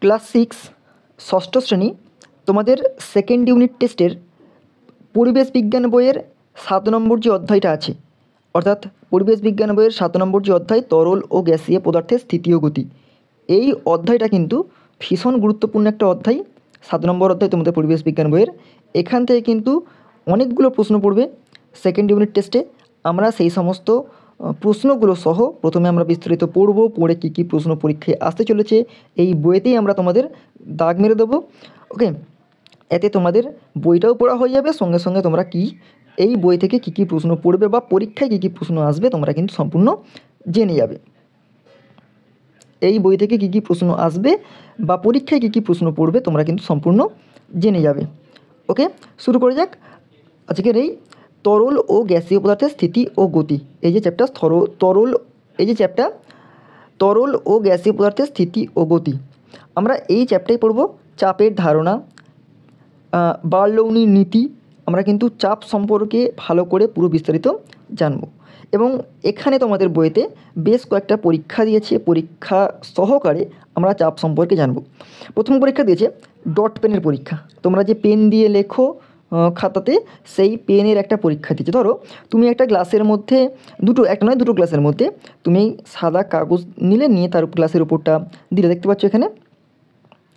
Class 6 ষষ্ঠ শ্রেণী তোমাদের সেকেন্ড ইউনিট টেস্টের পরিবেশ বিজ্ঞান বইয়ের 7 নম্বর যে অধ্যায়টা আছে, অর্থাৎ পরিবেশ বিজ্ঞান বইয়ের 7 নম্বর যে অধ্যায় তরল ও গ্যাসীয় পদার্থের স্থিতি ও গতি, এই অধ্যায়টা কিন্তু ভীষণ গুরুত্বপূর্ণ একটা অধ্যায়। 7 নম্বর অধ্যায় তোমাদের পরিবেশ বিজ্ঞান বইয়ের। এখান থেকে কিন্তু অনেকগুলো প্রশ্ন পড়বে সেকেন্ড ইউনিট টেস্টে। আমরা সেই সমস্ত প্রশ্নগুলো সহ প্রথমে আমরা বিস্তারিত পড়ব, পড়ে কী কী প্রশ্ন পরীক্ষায় আসতে চলেছে এই বইতেই আমরা তোমাদের দাগ মেরে দেবো। ওকে, এতে তোমাদের বইটাও পড়া হয়ে যাবে, সঙ্গে সঙ্গে তোমরা কি এই বই থেকে কী কী প্রশ্ন পড়বে বা পরীক্ষায় কী কী প্রশ্ন আসবে তোমরা কিন্তু সম্পূর্ণ জেনে যাবে। এই বই থেকে কী কী প্রশ্ন আসবে বা পরীক্ষায় কী কী প্রশ্ন পড়বে তোমরা কিন্তু সম্পূর্ণ জেনে যাবে। ওকে, শুরু করে যাক আজকের এই তরল ও গ্যাসীয় পদার্থের স্থিতি ও গতি। এই যে চ্যাপ্টার তরল ও গ্যাসীয় পদার্থের স্থিতি ও গতি, আমরা এই চ্যাপ্টারে পড়ব চাপের ধারণা, বার্নৌলির নীতি। আমরা কিন্তু চাপ সম্পর্কে ভালো করে পুরো বিস্তারিত জানব। এবং এখানে তোমাদের বইতে বেশ কয়েকটা পরীক্ষা দিয়েছে, পরীক্ষা সহকারে আমরা চাপ সম্পর্কে জানব। প্রথম পরীক্ষা দিয়েছে ডট পেনের পরীক্ষা। তোমরা যে পেন দিয়ে লেখো খাতাতে, সেই পেনের একটা পরীক্ষা দিয়েছে। ধরো তুমি একটা গ্লাসের মধ্যে দুটো গ্লাসের মধ্যে তুমি সাদা কাগজ নিয়ে তার গ্লাসের উপরটা দিলে, দেখতে পাচ্ছ এখানে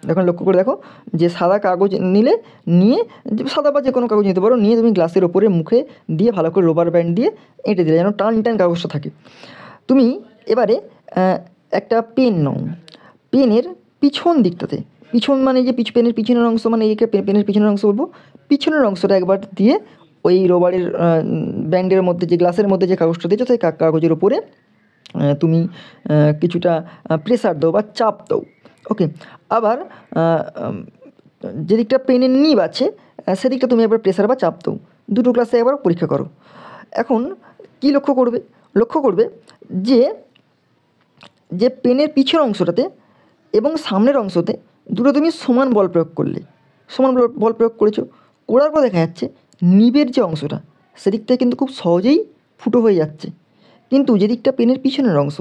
এখন লক্ষ্য করে দেখো যে সাদা কাগজ নিয়ে সাদা বা যে কোনো কাগজ নিতে পারো, নিয়ে তুমি গ্লাসের ওপরে মুখে দিয়ে ভালো করে রবার ব্যান্ড দিয়ে এঁটে দিলে যেন টান কাগজটা থাকে। তুমি এবারে একটা পেন নাও, পেনের পিছন দিকটাতে, পিছন মানে যে পেনের পিছনের অংশ, মানে একে পেনের পিছনের অংশ বলবো, পিছনের অংশটা একবার দিয়ে ওই রবারের ব্যান্ডের মধ্যে যে গ্লাসের মধ্যে যে কাগজটা দিয়েছো সেই কাগজের ওপরে তুমি কিছুটা প্রেসার দাও বা চাপ দাও। ওকে, আবার যেদিকটা পেনের নিব আছে সেদিকটা তুমি একবার প্রেসার বা চাপ দাও। দুটো ক্লাসে একবার পরীক্ষা করো। এখন কি লক্ষ্য করবে যে পেনের পিছনের অংশটাতে এবং সামনের অংশতে দুটো তুমি সমান বল প্রয়োগ করেছো। করার পর দেখা যাচ্ছে নিবের যে অংশটা সেদিকটা কিন্তু খুব সহজেই ফুটো হয়ে যাচ্ছে, কিন্তু যেদিকটা পেনের পিছনের অংশ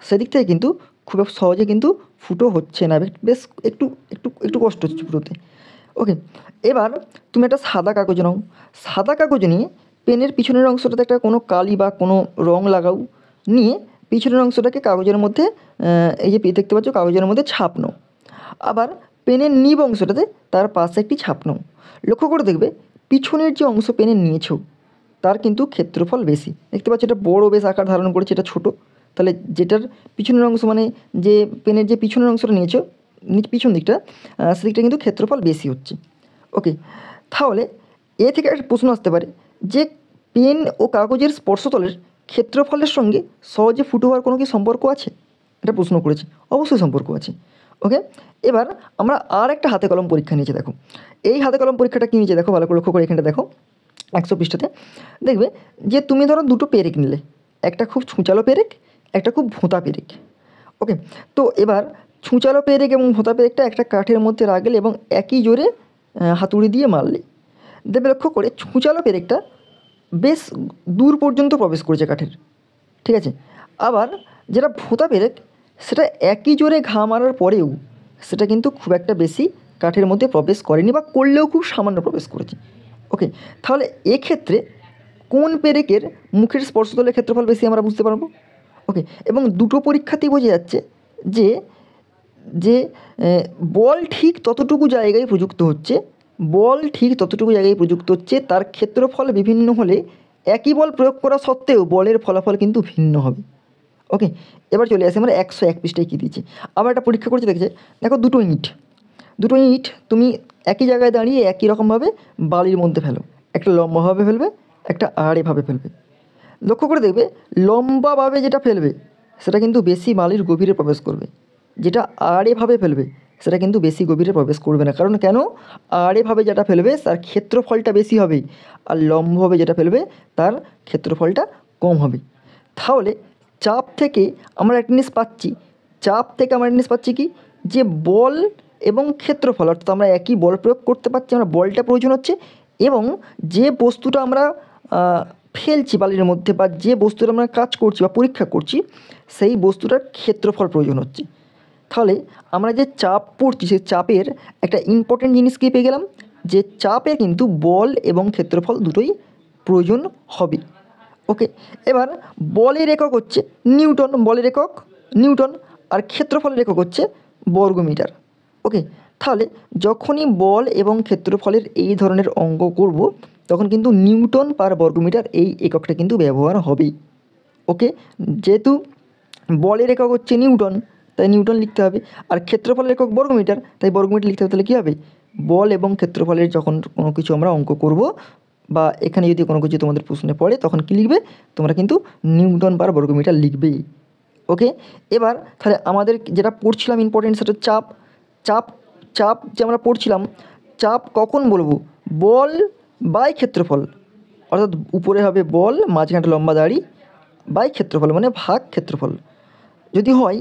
সেদিক থেকে কিন্তু খুব সহজে কিন্তু ফুটো হচ্ছে না, বেশ একটু কষ্ট হচ্ছে ফুটোতে। ওকে, এবার তুমি একটা সাদা কাগজ নাও, সাদা কাগজ নিয়ে পেনের পিছনের অংশটাতে একটা কোনো কালি বা কোনো রং লাগাও, নিয়ে পিছনের অংশটাকে কাগজের মধ্যে এই যে দেখতে পাচ্ছ কাগজের মধ্যে ছাপ নাও। আবার পেনের নিব অংশটাতে তার পাশে একটি ছাপ নাও। লক্ষ্য করে দেখবে পিছনের যে অংশ পেনের নিয়েছো তার কিন্তু ক্ষেত্রফল বেশি। দেখতে পাচ্ছ এটা বড় বেশ আকার ধারণ করেছে, এটা ছোটো। তাহলে যেটার পিছনের অংশ মানে যে পেনের যে পিছনের অংশটা নিয়েছো পিছন দিকটা, সেদিকটা কিন্তু ক্ষেত্রফল বেশি হচ্ছে। ওকে, তাহলে এ থেকে একটা প্রশ্ন আসতে পারে যে পেন ও কাগজের স্পর্শতলের ক্ষেত্রফলের সঙ্গে সহজে ফুটো হওয়ার কোনো কি সম্পর্ক আছে? এটা প্রশ্ন করেছে, অবশ্যই সম্পর্ক আছে। ওকে, এবার আমরা আর একটা হাতে কলম পরীক্ষা নিয়েছি। দেখো এই হাতে কলম পরীক্ষাটা কী নিয়েছে, দেখো ভালো করে লক্ষ্য করে এখানটা দেখো 100 পৃষ্ঠাতে দেখবে যে তুমি ধরো দুটো পেরেক নিলে, একটা খুব ছুঁচালো পেরেক, একটা খুব ভোঁতা পেরেক। ওকে, তো এবার ছুঁচালো পেরেক এবং ভোঁতা পেরেকটা একটা কাঠের মধ্যে রাখলে এবং একই জোরে হাতুড়ি দিয়ে মারলে, দেখবে লক্ষ্য করে ছুঁচালো পেরেকটা বেশ দূর পর্যন্ত প্রবেশ করেছে কাঠের, ঠিক আছে। আবার যেটা ভোঁতা পেরেক সেটা একই জোরে ঘা মারার পরেও সেটা কিন্তু খুব একটা বেশি কাঠের মধ্যে প্রবেশ করেনি, বা করলেও খুব সামান্য প্রবেশ করেছে। ওকে, তাহলে এক্ষেত্রে কোন পেরেকের মুখের স্পর্শতলের ক্ষেত্রফল বেশি আমরা বুঝতে পারবো। ওকে, এবং দুটো পরীক্ষাতেই বোঝা যাচ্ছে যে বল ঠিক ততটুকু জায়গায় প্রযুক্ত হচ্ছে, তার ক্ষেত্রফল বিভিন্ন হলে একই বল প্রয়োগ করা সত্ত্বেও বলের ফলাফল কিন্তু ভিন্ন হবে। ওকে, এবার চলে আসি আমরা 101 পৃষ্ঠায় কী দিয়েছি। আবার একটা পরীক্ষা করছে, দেখেছে দেখো দুটো ইঁট তুমি একই জায়গায় দাঁড়িয়ে একই রকমভাবে বালির মধ্যে ফেলো, একটা লম্বাভাবে ফেলবে, একটা আড়েভাবে ফেলবে। লক্ষ্য করে দেখবে লম্বাভাবে যেটা ফেলবে সেটা কিন্তু বেশি বালির গভীরে প্রবেশ করবে, যেটা আড়েভাবে ফেলবে সেটা কিন্তু বেশি গভীরে প্রবেশ করবে না। কারণ কেন, আড়েভাবে যেটা ফেলবে তার ক্ষেত্রফলটা বেশি হবে, আর লম্বভাবে যেটা ফেলবে তার ক্ষেত্রফলটা কম হবে। তাহলে চাপ থেকে আমরা একটা জিনিস পাচ্ছি কি, যে বল এবং ক্ষেত্রফল, অর্থাৎ আমরা একই বল প্রয়োগ করতে পারছি, আমরা বলটা প্রয়োজন হচ্ছে, এবং যে বস্তুটা আমরা ফেলছি বালির মধ্যে বা যে বস্তুটা আমরা কাজ করছি বা পরীক্ষা করছি সেই বস্তুটার ক্ষেত্রফল প্রয়োজন হচ্ছে। তাহলে আমরা যে চাপ পড়ছি সেই চাপের একটা ইম্পর্টেন্ট জিনিস কি পেয়ে গেলাম, যে চাপে কিন্তু বল এবং ক্ষেত্রফল দুটোই প্রয়োজন হবে। ওকে, এবার বলের একক হচ্ছে নিউটন, বলের একক নিউটন, আর ক্ষেত্রফলের একক হচ্ছে বর্গমিটার। ওকে, তাহলে যখনই বল এবং ক্ষেত্রফলের এই ধরনের অঙ্ক করব তখন কিন্তু নিউটন পার বর্গমিটার এই এককটা কিন্তু ব্যবহার হবেই। ওকে, যেহেতু বলের একক হচ্ছে নিউটন তাই নিউটন লিখতে হবে, আর ক্ষেত্রফলের একক বর্গমিটার তাই বর্গমিটার লিখতে হবে। তাহলে কী হবে, বল এবং ক্ষেত্রফলের যখন কোনো কিছু আমরা অঙ্ক করব বা এখানে যদি কোনো কিছু তোমাদের প্রশ্নে পড়ে তখন কী লিখবে, তোমরা কিন্তু নিউটন পার বর্গমিটার লিখবেই। ওকে, এবার তাহলে আমাদের যেটা পড়ছিলাম ইম্পর্টেন্ট সেটা চাপ। চাপ চাপ যে আমরা পড়ছিলাম, চাপ কখন বলবো, বল বাই ক্ষেত্রফল, অর্থাৎ উপরে হবে বল, মাঝখানটা লম্বা দাড়ি, বাই ক্ষেত্রফল মানে ভাগ ক্ষেত্রফল যদি হয়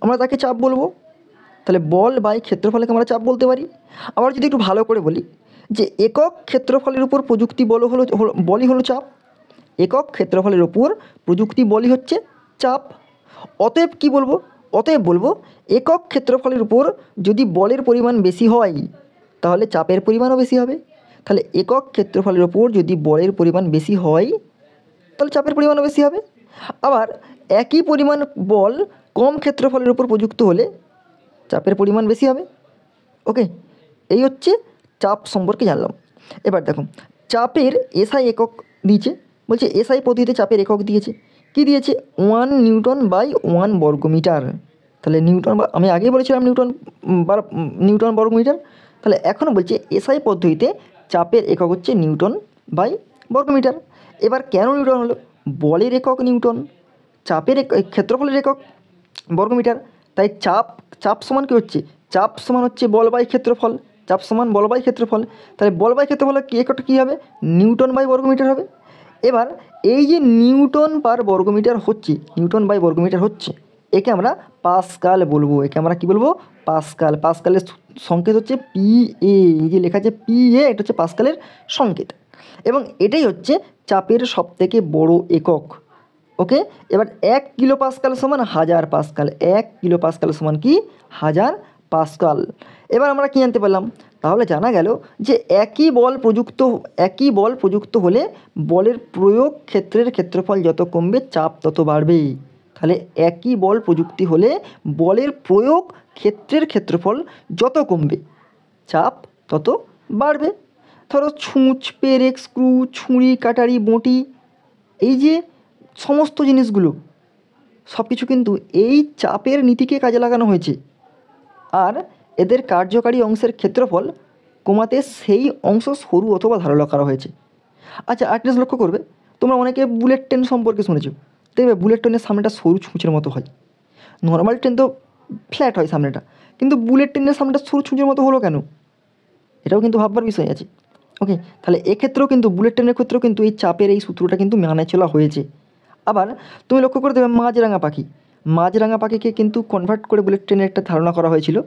আমরা তাকে চাপ বলবো। তাহলে বল বাই ক্ষেত্রফলকে আমরা চাপ বলতে পারি। আবার যদি একটু ভালো করে বলি যে একক ক্ষেত্রফলের উপর প্রযুক্তি বলই হলো চাপ, একক ক্ষেত্রফলের উপর প্রযুক্তি বলই হচ্ছে চাপ। অতএব কী বলবো, অতএব বলবো একক ক্ষেত্রফলের উপর যদি বলের পরিমাণ বেশি হয় তাহলে চাপের পরিমাণও বেশি হবে। তাহলে একক ক্ষেত্রফলের উপর যদি বলের পরিমাণ বেশি হয় তাহলে চাপের পরিমাণও বেশি হবে। আবার একই পরিমাণ বল কম ক্ষেত্রফলের উপর প্রযুক্ত হলে চাপের পরিমাণ বেশি হবে। ওকে, এই হচ্ছে চাপ সম্পর্কে জানলাম। এবার দেখো চাপের এসআই একক দিয়েছে, বলছে এসআই পদ্ধতিতে চাপের একক দিয়েছে, কি দিয়েছে 1 নিউটন বাই 1 বর্গমিটার। তাহলে নিউটন বা আমি আগেই বলেছিলাম নিউটন বর্গমিটার, তাহলে এখনও বলছে এসআই পদ্ধতিতে চাপের একক হচ্ছে নিউটন বাই বর্গমিটার। এবার কেন নিউটন হলো, বলের একক নিউটন, চাপের ক্ষেত্রফলের একক বর্গমিটার, তাই চাপ সমান কী হচ্ছে, চাপ সমান হচ্ছে বল বাই ক্ষেত্রফল, চাপ সমান বল বাই ক্ষেত্রফল। তাহলে বল বাই ক্ষেত্রফলের কী এককটা কী হবে, নিউটন বাই বর্গমিটার হবে। এবার এই যে নিউটন পার বর্গমিটার হচ্ছে, নিউটন বাই বর্গমিটার হচ্ছে, একে আমরা পাস্কাল বলবো। একে আমরা কী বলবো, পাস্কাল। পাস্কালের সংকেত হচ্ছে PA, এই যে লেখা আছে PA, এটা হচ্ছে পাস্কালের সংকেত এবং এটাই হচ্ছে চাপের সবথেকে বড় একক। ওকে, এবার 1 কিলো পাস্কাল সমান 1000 পাস্কাল, 1 কিলো পাস্কাল সমান কি 1000 পাস্কাল। এবার আমরা কি জানতে পারলাম, তাহলে জানা গেল যে একই বল প্রযুক্ত হলে বলের প্রয়োগ ক্ষেত্রের ক্ষেত্রফল যত কমবে চাপ তত বাড়বে। তাহলে একই বল প্রযুক্তি হলে বলের প্রয়োগ ক্ষেত্রের ক্ষেত্রফল যত কমবে চাপ তত বাড়বে। ধরো ছুঁচ, পেরেক, স্ক্রু, ছুরি, কাটারি, বঁটি, এই যে সমস্ত জিনিসগুলো সব কিছু কিন্তু এই চাপের নীতিকে কাজে লাগানো হয়েছে, আর এদের কার্যকারী অংশের ক্ষেত্রফল কমাতে সেই অংশ সরু অথবা ধারালো করা হয়েছে। আচ্ছা, আরেকটা জিনিস লক্ষ্য করবে, তোমরা অনেকে বুলেট ট্রেন সম্পর্কে শুনেছো, দেখবে বুলেট ট্রেনের সামনেটা সরু ছুঁচের মতো হয়। নর্মাল ট্রেন তো ফ্ল্যাট হয় সামনেটা, কিন্তু বুলেট ট্রেনের সামনেটা সরু ছুঁচের মতো হলো কেন, এটাও কিন্তু ভাববার বিষয় আছে। ওকে, তাহলে এক্ষেত্রেও কিন্তু বুলেট ট্রেনের ক্ষেত্রেও কিন্তু এই চাপের এই সূত্রটা কিন্তু মেনে চলা হয়েছে। আবার তুমি লক্ষ্য করে দেবে মাছরাঙা পাখিকে কিন্তু কনভার্ট করে বুলেট ট্রেনের একটা ধারণা করা হয়েছিল।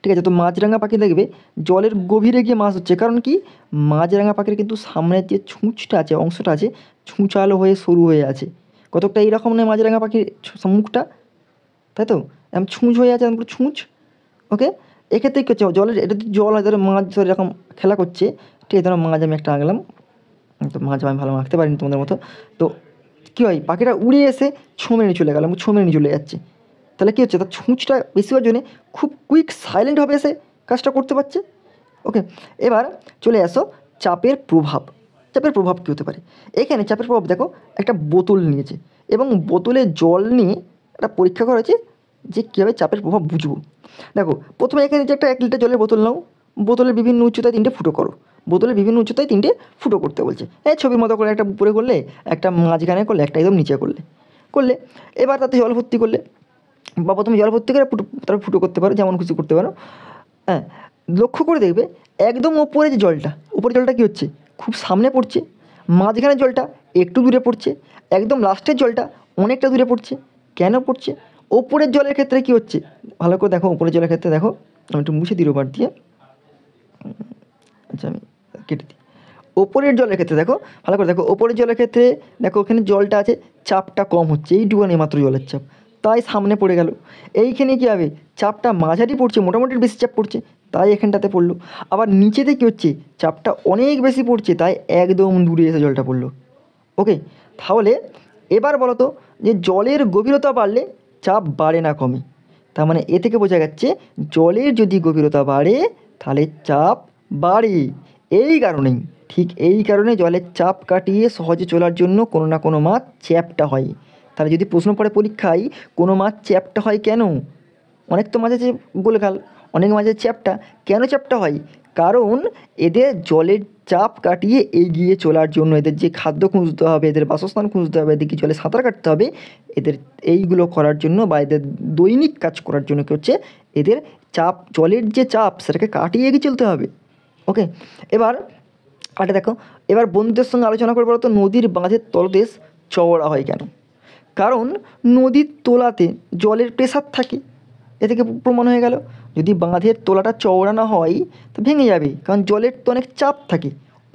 ঠিক আছে, তো মাছরাঙা পাখি দেখবে জলের গভীরে গিয়ে মাছ হচ্ছে, কারণ কি মাছরাঙা পাখির কিন্তু সামনের যে ছুঁচটা আছে, অংশটা আছে, ছুঁচালো হয়ে সরু হয়ে আছে, কতকটা এইরকম নয় মাছরাঙা পাখির মুখটা, তাই তো এমন ছুঁচ হয়ে আছে, পুরো ছুঁচ। ওকে, এক্ষেত্রে কী হচ্ছে, জলের এটা জল হয়, ধরো মাছ ধরে এরকম খেলা করছে, ঠিক আছে, ধরো মাছ আমি একটা আঁকলাম, তো মাছ আমি ভালো আঁকতে পারিনি তোমাদের মতো, তো কী হয় পাখিটা উড়ে এসে ছুঁড়ে নিয়ে চলে গেল, ছুঁড়ে নিয়ে চলে যাচ্ছে, তাহলে কী হচ্ছে, তার ছুঁচটা বেশি হওয়ার জন্যে খুব কুইক সাইলেন্টভাবে এসে কাজটা করতে পারছে। ওকে, এবার চলে আসো চাপের প্রভাব। চাপের প্রভাব কী হতে পারে, এখানে চাপের প্রভাব দেখো, একটা বোতল নিয়েছে এবং বোতলে জল নিয়ে একটা পরীক্ষা করা হয়েছে যে কীভাবে চাপের প্রভাব বুঝবো। দেখো প্রথমে এখানে যে একটা 1 লিটার জলের বোতল নাও, বোতলের বিভিন্ন উচ্চতায় 3টে ফুটো করো, বোতলের বিভিন্ন উচ্চতায় 3টে ফুটো করতে বলছে, ছবির মতো করে একটা উপরে করলে, একটা মাঝখানে করলে, একটা একদম নিচে করলে এবার তাতে জল ভর্তি করলে, বা প্রথমে জল ভর্তি করে তারপর ফুটো করতে পারো, যেমন খুশি করতে পারো। হ্যাঁ, লক্ষ্য করে দেখবে একদম ওপরে যে জলটা, উপরে জলটা কী হচ্ছে, খুব সামনে পড়ছে, মাঝখানে জলটা একটু দূরে পড়ছে, একদম লাস্টের জলটা অনেকটা দূরে পড়ছে। কেন পড়ছে, ওপরের জলের ক্ষেত্রে কী হচ্ছে, ভালো করে দেখো, ওপরের জলের ক্ষেত্রে দেখো, আমি একটু মুছে দিই রবার দিয়ে, আচ্ছা আমি কেটে দিই। ওপরের জলের ক্ষেত্রে দেখো, ভালো করে দেখো, ওপরের জলের ক্ষেত্রে দেখো ওখানে জলটা আছে, চাপটা কম হচ্ছে, এইটুকুনি মাত্র জলের চাপ, তাই সামনে পড়ে গেল। এইখানে কী হবে, চাপটা মাঝারি পড়ছে, মোটামুটি বেশি চাপ পড়ছে, তাই এখানটাতে পড়লো। আবার নিচেতে কী হচ্ছে, চাপটা অনেক বেশি পড়ছে, তাই একদম দূরে এসে জলটা পড়লো। ওকে, তাহলে এবার বলো তো যে জলের গভীরতা বাড়লে চাপ বাড়ে না কমে। তার মানে এ থেকে বোঝা যাচ্ছে জলের যদি গভীরতা বাড়ে তাহলে চাপ বাড়ে। এই কারণেই, ঠিক এই কারণে জলের চাপ কাটিয়ে সহজে চলার জন্য কোনো না কোনো মাছ চ্যাপ্টা হয়। তাহলে যদি প্রশ্ন পড়ে পরীক্ষায় কোনো মাছ চ্যাপ্টা হয় কেন, অনেক তো মাছ আছে গোলগাল, অনেক মাছের চ্যাপ্টা, কেন চ্যাপ্টা হয়? কারণ এদের জলের চাপ কাটিয়ে এগিয়ে চলার জন্য, এদের যে খাদ্য খুঁজতে হবে, এদের বাসস্থান খুঁজতে হবে, এদেরকে জলে সাঁতার কাটতে হবে, এদের এইগুলো করার জন্য বা এদের দৈনিক কাজ করার জন্য কী হচ্ছে, এদের চাপ, জলের যে চাপ সেটাকে কাটিয়ে এগিয়ে চলতে হবে। ওকে, এবার আরে দেখো, এবার বন্ধুদের সঙ্গে আলোচনা করে বলো তো নদীর বাঁধের তলদেশ চওড়া হয় কেন? কারণ নদীর তোলাতে জলের প্রেসার থাকে, এ থেকে প্রমাণ হয়ে গেল। যদি বাঁধের তোলাটা চওড়া না হয় তো ভেঙে যাবে, কারণ জলের তো অনেক চাপ থাকে,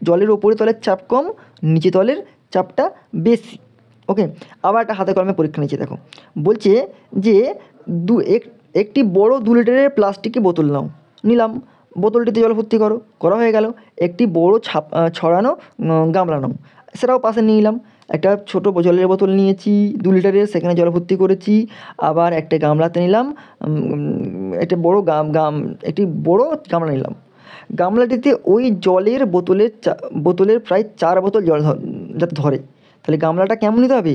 জলের ওপরে তলের চাপ কম, নিচে তলের চাপটা বেশি। ওকে, আবার একটা হাতে কলমে পরীক্ষা নিচ্ছে, দেখো বলছে যে একটি বড় 2 লিটারের প্লাস্টিকের বোতল নিলাম, বোতলটিতে জল ভর্তি করা হয়ে গেল। একটি বড় ছড়ানো গামলা নাও, সেটাও পাশে নিয়ে নিলাম। একটা ছোটো জলের বোতল নিয়েছি 2 লিটারের, সেখানে জল ভর্তি করেছি। আবার একটা গামলাতে নিলাম, একটা বড় একটি বড় গামলা নিলাম। গামলাটিতে ওই জলের বোতলের প্রায় 4 বোতল জল যাতে ধরে, তাহলে গামলাটা কেমন নিতে হবে,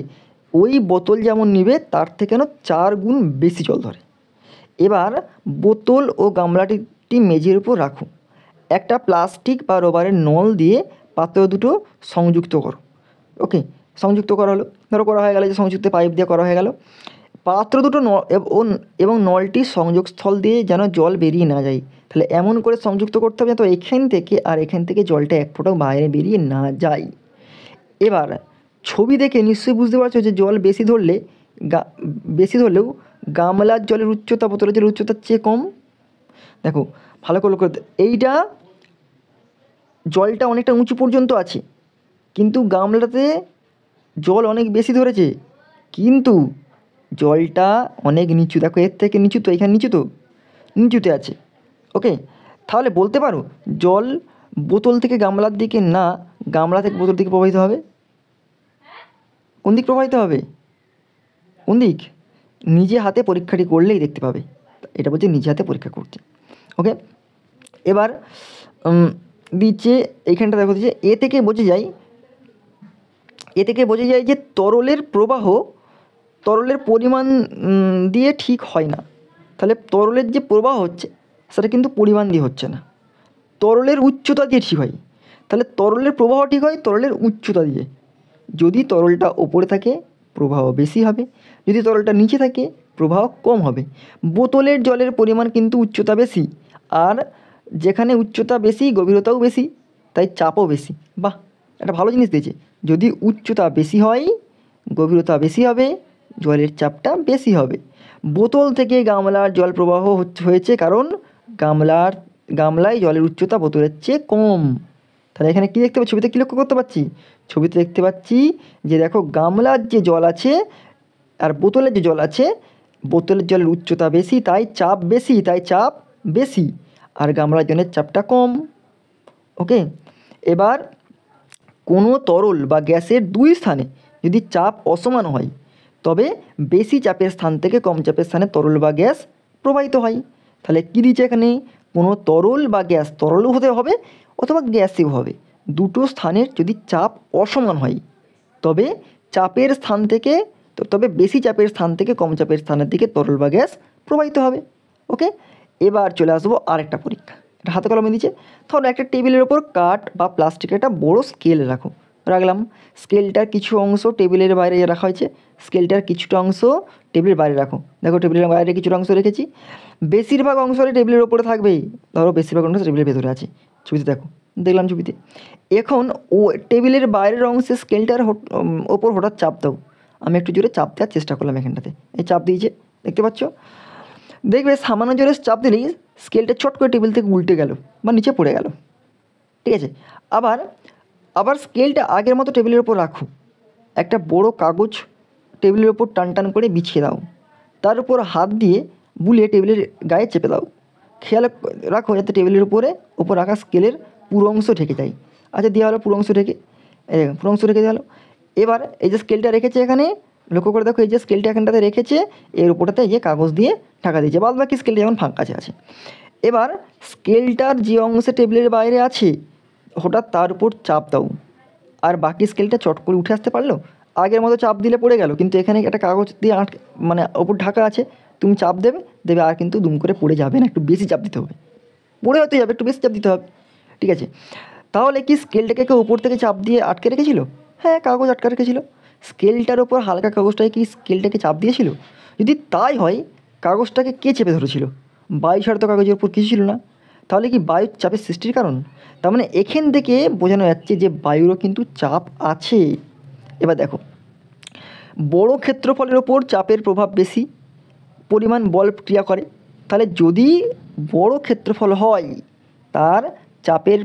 ওই বোতল যেমন নিবে তার থেকে 4 গুণ বেশি জল ধরে। এবার বোতল ও গামলাটি মেঝের উপর রাখো, একটা প্লাস্টিক বা রবারের নল দিয়ে পাত্র দুটো সংযুক্ত করো। ওকে, সংযুক্ত করা হলো, ধরো করা হয়ে গেল, যে সংযুক্ত পাইপ দিয়ে করা হয়ে গেল। পাত্র দুটো এবং নলটি সংযোগস্থল দিয়ে যেন জল বেরিয়ে না যায়, তাহলে এমন করে সংযুক্ত করতে হবে তো এখান থেকে আর এখান থেকে জলটা এক ফোঁটাও বাইরে বেরিয়ে না যায়। এবার ছবি দেখে নিশ্চয়ই বুঝতে পারছো যে জল বেশি ধরলেও গামলার জলের উচ্চতা বোতলের জলের উচ্চতার চেয়ে কম। দেখো ভালো করে এইটা জলটা অনেকটা উঁচু পর্যন্ত আছে, কিন্তু গামলাটাতে জল অনেক বেশি ধরেছে, কিন্তু জলটা অনেক নিচু, দেখো এর থেকে নিচু, তো এখানে নিচু, তো নিচুতে আছে। ওকে, তাহলে বলতে পারো জল বোতল থেকে গামলার দিকে না, গামলা থেকে বোতল দিকে প্রবাহিত হবে। কোন দিক প্রবাহিত হবে, কোন দিক? নিজে হাতে পরীক্ষাটি করলেই দেখতে পাবে, এটা বলছে নিজে হাতে পরীক্ষা করতে। ওকে, এবার দিচ্ছে এইখানটা দেখো দিচ্ছে এ থেকে বোঝা যায় যে তরলের প্রবাহ তরলের পরিমাণ দিয়ে ঠিক হয় না। তাহলে তরলের যে প্রবাহ হচ্ছে সেটা কিন্তু পরিমাণ দিয়ে হচ্ছে না, তরলের উচ্চতা দিয়ে ঠিক হয়। তাহলে তরলের প্রবাহ ঠিক হয় তরলের উচ্চতা দিয়ে। যদি তরলটা ওপরে থাকে প্রবাহ বেশি হবে, যদি তরলটা নিচে থাকে প্রবাহ কম হবে। বোতলের জলের পরিমাণ কিন্তু উচ্চতা বেশি, আর যেখানে উচ্চতা বেশি গভীরতাও বেশি, তাই চাপও বেশি। বাহ, একটা ভালো জিনিস দিয়েছে, যদি উচ্চতা বেশি হয় গভীরতা বেশি হবে, জলের চাপটা বেশি হবে। বোতল থেকে গামলার জল প্রবাহ হয়েছে কারণ গামলায় জলের উচ্চতা বোতলের চেয়ে কম। তাহলে এখানে কী দেখতে পাচ্ছি, ছবিতে কী লক্ষ্য করতে পারছি, ছবিতে দেখতে পাচ্ছি যে দেখো গামলার যে জল আছে আর বোতলের যে জল আছে, বোতলের জলের উচ্চতা বেশি তাই চাপ বেশি, আর গামলার জলের চাপটা কম। ওকে, এবার কোনো তরল বা গ্যাসের 2 স্থানে যদি চাপ অসমান হয় তবে বেশি চাপের স্থান থেকে কম চাপের স্থানে তরল বা গ্যাস প্রবাহিত হয়। তাহলে কী দিচ্ছে এখানে, কোনো তরল বা গ্যাস, তরলও হতে হবে অথবা গ্যাসেও হবে, দুটো স্থানের যদি চাপ অসমান হয় তবে বেশি চাপের স্থান থেকে কম চাপের স্থানের দিকে তরল বা গ্যাস প্রবাহিত হবে। ওকে, এবার চলে আসবো আরেকটা পরীক্ষা, এটা হাতে কলমে দিচ্ছে। তাহলে একটা টেবিলের ওপর কাঠ বা প্লাস্টিকের একটা বড় স্কেল রাখলাম। স্কেলটার কিছু অংশ টেবিলের বাইরে রাখা হয়েছে, স্কেলটার কিছুটা অংশ টেবিলের বাইরে রাখো। দেখো টেবিলের বাইরে কিছুটা অংশ রেখেছি, বেশিরভাগ অংশ টেবিলের ওপরে থাকবেই, ধরো বেশিরভাগ অংশ টেবিলের ভেতরে আছে। ছবিতে দেখলাম ছবিতে। এখন টেবিলের বাইরের অংশে স্কেলটার ওপর হঠাৎ চাপ দাও। আমি একটু জোরে চাপ দেওয়ার চেষ্টা করলাম এখানটাতে, এই চাপ দিয়েছে দেখতে পাচ্ছ। দেখবে সামান্য জোরে চাপ দিলেই স্কেলটা চট করে টেবিল থেকে উল্টে গেল বা নিচে পড়ে গেল। ঠিক আছে, আবার স্কেলটা আগের মতো টেবিলের ওপর রাখো, একটা বড় কাগজ টেবিলের ওপর টান করে বিছিয়ে দাও, তার উপর হাত দিয়ে বুলিয়ে টেবিলের গায়ে চেপে দাও। খেয়াল রাখো যাতে টেবিলের উপর রাখা স্কেলের পুরো অংশ ঢেকে যায়। আচ্ছা, দেওয়া হলো পুরো অংশ ঢেকে, পুরো অংশ ঢেকে দেওয়া হলো। এবার এই যে স্কেলটা রেখেছে এখানে, লক্ষ্য করে দেখো, এই যে স্কেলটা এখানটাতে রেখেছে, এর উপরটাতে এই যে কাগজ দিয়ে ঢাকা দিয়েছে, বাদ বাকি স্কেলটা যেমন ফাঁকা আছে। এবার স্কেলটার যে অংশে টেবিলের বাইরে আছে হঠাৎ তার উপর চাপ দাও, আর বাকি স্কেলটা চট করে উঠে আসতে পারলো? আগের মতো চাপ দিলে পড়ে গেল, কিন্তু এখানে একটা কাগজ দিয়ে মানে ওপর ঢাকা আছে, তুমি চাপ দেবে আর কিন্তু দুম করে পড়ে যাবে না, একটু বেশি চাপ দিতে হবে, পড়ে হতে যাবে, একটু বেশি চাপ দিতে হবে। ঠিক আছে, তাহলে কি স্কেলটাকে কেউ উপর থেকে চাপ দিয়ে আটকে রেখেছিল? হ্যাঁ, কাগজ আটকে রেখেছিল। স্কেলটার ওপর হালকা কাগজটাকে কি স্কেলটাকে চাপ দিয়েছিল? যদি তাই হয়, কাগজটাকে কে চেপে ধরেছিল? বায়ু ছাড়া তো কাগজের উপর কিছু ছিল না, তাহলে কি বায়ুর চাপের সৃষ্টির কারণ? তার মানে এখান থেকে বোঝানো যাচ্ছে যে বায়ুরও কিন্তু চাপ আছে। এবার দেখো, বড় ক্ষেত্রফলের ওপর চাপের প্রভাব বেশি পরিমাণ বল ক্রিয়া করে, তাহলে যদি বড় ক্ষেত্রফল হয় তার চাপের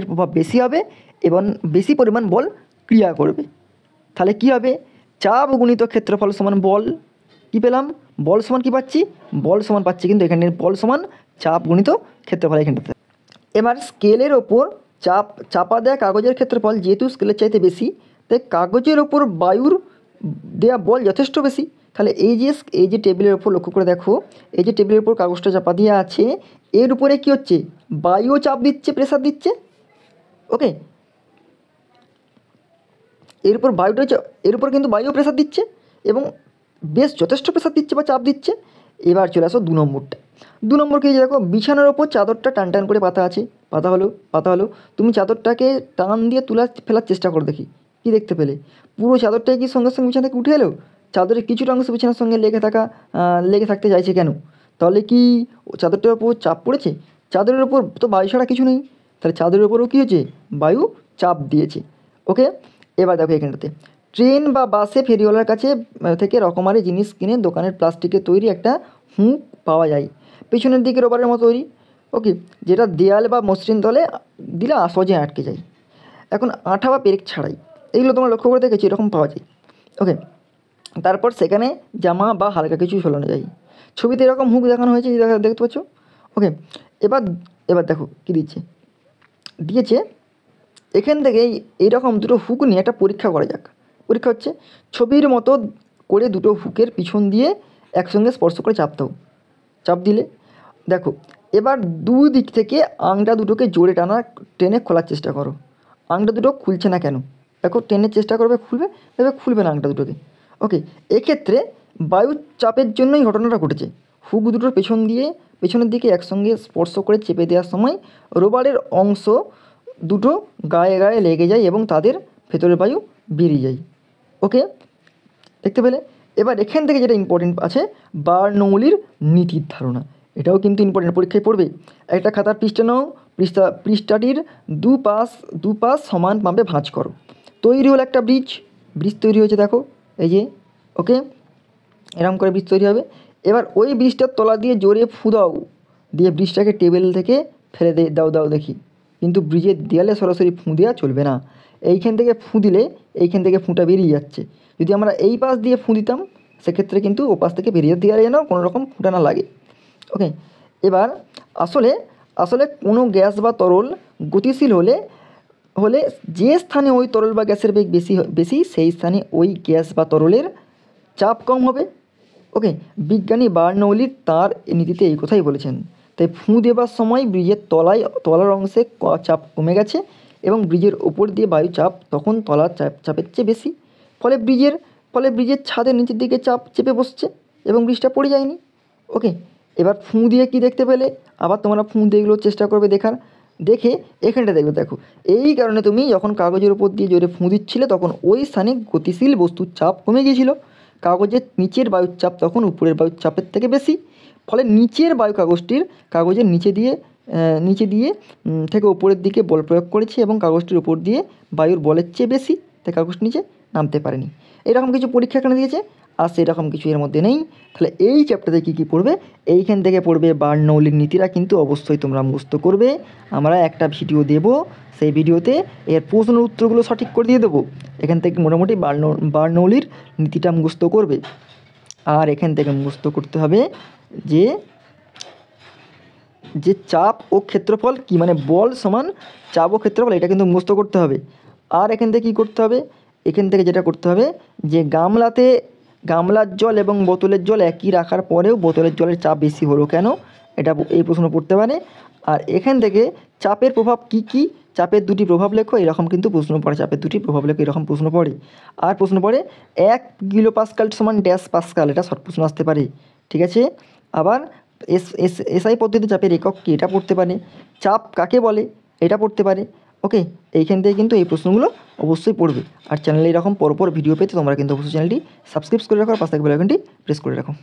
প্রভাব বেশি হবে এবং বেশি পরিমাণ বল ক্রিয়া করবে। তাহলে কি হবে? চাপ গুণিত ক্ষেত্রফল সমান বল। কি পেলাম? বল সমান কি পাচ্ছি? বল সমান পাচ্ছি কিন্তু এখানে বল সমান চাপ গুণিত ক্ষেত্রফল এখানটাতে। এবার স্কেলের ওপর চাপা দেওয়া কাগজের ক্ষেত্রফল যেহেতু স্কেলের চাইতে বেশি, তাই কাগজের ওপর বায়ুর দেওয়া বল যথেষ্ট বেশি। তাহলে এই যে টেবিলের ওপর লক্ষ্য করে দেখো, এই যে টেবিলের ওপর কাগজটা চাপা দিয়ে আছে, এর উপরে কি হচ্ছে? বায়ু চাপ দিচ্ছে, প্রেসার দিচ্ছে। ওকে, এর উপর কিন্তু বায়ু প্রেসার দিচ্ছে এবং বেশ যথেষ্ট প্রেসার দিচ্ছে বা চাপ দিচ্ছে। এবার চলে আসো 2 নম্বরটা। 2 নম্বর কি? দেখো, বিছানার ওপর চাদরটা টান করে পাতা হলো। তুমি চাদরটাকে টান দিয়ে ফেলার চেষ্টা করো, দেখি কি দেখতে পেলে? পুরো চাদরটাই কি সঙ্গে সঙ্গে বিছানা থেকে উঠে এলো? চাদরের কিছুটা অংশ বিছানার সঙ্গে লেগে থাকতে চাইছে কেন? তাহলে কি চাদরটার ওপর চাপ পড়েছে? চাদরের ওপর তো বায়ু ছাড়া কিছু নেই, তাহলে চাদরের ওপরও কী হয়েছে? বায়ু চাপ দিয়েছে। ওকে, এবার দেখো এখানটাতে, ট্রেন বা বাসে ফেরিওয়ালার কাছে থেকে রকমারি জিনিস কিনে দোকানের প্লাস্টিকের তৈরি একটা হুক পাওয়া যায়, পেছনের দিকে রবারের মতো তৈরি। ওকে, যেটা দেয়াল বা মসৃণ তলে দিলে সহজে আটকে যায়। এখন আঠা বা পেরেক ছাড়াই, এইগুলো তোমরা লক্ষ্য করে দেখেছি, এরকম পাওয়া যায়। ওকে, তারপর সেখানে জামা বা হালকা কিছু ঝোলানো যায়। ছবিতে এরকম হুক দেখানো হয়েছে, দেখতে পাচ্ছ? ওকে, এবার দেখো কী দিয়েছে এখান থেকে এইরকম দুটো হুক নিয়ে একটা পরীক্ষা করা যাক। পরীক্ষা হচ্ছে, ছবির মতো করে দুটো হুকের পিছন দিয়ে একসঙ্গে স্পর্শ করে চাপ দিলে দেখো, এবার দুই দিক থেকে আংটা দুটোকে জোরে টেনে খোলার চেষ্টা করো। আংটা দুটো খুলছে না কেন? দেখো, টেনের চেষ্টা করবে, খুলবে না আংটা দুটোকে। ওকে, এক্ষেত্রে বায়ুর চাপের জন্যই ঘটনাটা ঘটেছে। হুক দুটোর পেছনের দিকে একসঙ্গে স্পর্শ করে চেপে দেওয়ার সময় রবারের অংশ দুটো গায়ে লেগে যায় এবং তাদের ভেতরের বায়ু বেরিয়ে যায়। ওকে, দেখতে পেলে? এবার এখান থেকে যেটা ইম্পর্টেন্ট আছে, বার্নৌলির নীতির ধারণা, এটাও কিন্তু ইম্পর্টেন্ট, পরীক্ষায় পড়বে। একটা খাতার পৃষ্ঠা নাও, পৃষ্ঠাটির দুপাশ সমান পাম্পে ভাঁজ করো। তৈরি হলো একটা ব্রিজ তৈরি হয়েছে, দেখো এই যে। ওকে, এরকম করে ব্রিজ তৈরি হবে। এবার ওই ব্রিজটার তলা দিয়ে জোরে ফু দাও, দিয়ে ব্রিজটাকে টেবিল থেকে ফেলে দাও দেখি। কিন্তু ব্রিজের দেয়ালে সরাসরি ফু দেওয়া চলবে না, এইখান থেকে ফু দিলে এইখান থেকে ফুঁটা বেরিয়ে যাচ্ছে। যদি আমরা এই পাশ দিয়ে ফু দিতাম, সেক্ষেত্রে কিন্তু ও পাশ থেকে বেরিয়ে দেওয়া যেন কোনো রকম ফুঁটা না লাগে। ওকে, এবার আসলে কোনো গ্যাস বা তরল গতিশীল হলে যে স্থানে ওই তরল বা গ্যাসের বেগ বেশি সেই স্থানে ওই গ্যাস বা তরলের চাপ কম হবে। ওকে, বিজ্ঞানী বার্নৌলির তার নীতিতে এই কথাই বলেছেন। তাই ফুঁ দেবার সময় ব্রিজের তলার অংশে চাপ কমে গেছে এবং ব্রিজের ওপর দিয়ে বায়ু চাপ তখন তলার চাপের চেয়ে বেশি। ফলে ব্রিজের ছাদের নিচের দিকে চাপ চেপে বসছে এবং ব্রিজটা পড়ে যায়নি। ওকে, এবার ফুঁ দিয়ে কি দেখতে পেলে? আবার তোমরা ফুঁ দিয়ে এগুলো চেষ্টা করবে দেখে এখানটা দেখো, এই কারণে তুমি যখন কাগজের উপর দিয়ে জোরে ফুঁ দিচ্ছিলে তখন ওই স্থানে গতিশীল বস্তুর চাপ কমে গিয়েছিল। কাগজের নিচের বায়ুর চাপ তখন উপরের বায়ুর চাপের থেকে বেশি। ফলে নিচের বায়ু কাগজের নিচে দিয়ে থেকে উপরের দিকে বল প্রয়োগ করেছে এবং কাগজটির উপর দিয়ে বায়ুর বলের চেয়ে বেশি, তাই কাগজটি নিচে নামতে পারেনি। এরকম কিছু পরীক্ষা এখানে দিয়েছে, আর সেরকম কিছু এর মধ্যে নেই। তাহলে এই চ্যাপ্টারে কী পড়বে? এইখান থেকে পড়বে বার্নৌলির নীতিরা, কিন্তু অবশ্যই তোমরা মুখস্থ করবে। আমরা একটা ভিডিও দেব, সেই ভিডিওতে এর প্রশ্নের উত্তরগুলো সঠিক করে দিয়ে দেবো। এখান থেকে মোটামুটি বার্নৌলির নীতিটা মুখস্থ করবে। আর এখান থেকে মুখস্থ করতে হবে যে যে চাপ ও ক্ষেত্রফল কি, মানে বল সমান চাপ ও ক্ষেত্রফল, এটা কিন্তু মুখস্থ করতে হবে। আর এখান থেকে কী করতে হবে, এখান থেকে যেটা করতে হবে যে গামলার জল এবং বোতলের জল একই রাখার পরেও বোতলের জলের চাপ বেশি হলো কেন, এটা এই প্রশ্ন পড়তে পারে। আর এখান থেকে চাপের প্রভাব কি কি, চাপের দুটি প্রভাব লেখো, এরকম কিন্তু প্রশ্ন পড়ে, চাপের দুটি প্রভাব লেখো, এরকম প্রশ্ন পড়ে। আর প্রশ্ন পড়ে 1 কিলো পাস্কাল সমান ড্যাশ পাস্কাল, এটা শর্ট প্রশ্ন আসতে পারে, ঠিক আছে। আবার এসআই পদ্ধতি চাপের একক কী, এটা পড়তে পারে। চাপ কাকে বলে, এটা পড়তে পারে। ওকে, এইখান থেকে কিন্তু এই প্রশ্নগুলো অবশ্যই পড়বে। আর চ্যানেলে এরকম পরপর ভিডিও পেতে তোমরা কিন্তু অবশ্যই চ্যানেলটি সাবস্ক্রাইব করে রাখো আর পাশে থাকা বেল আইকনটি প্রেস করে রাখো।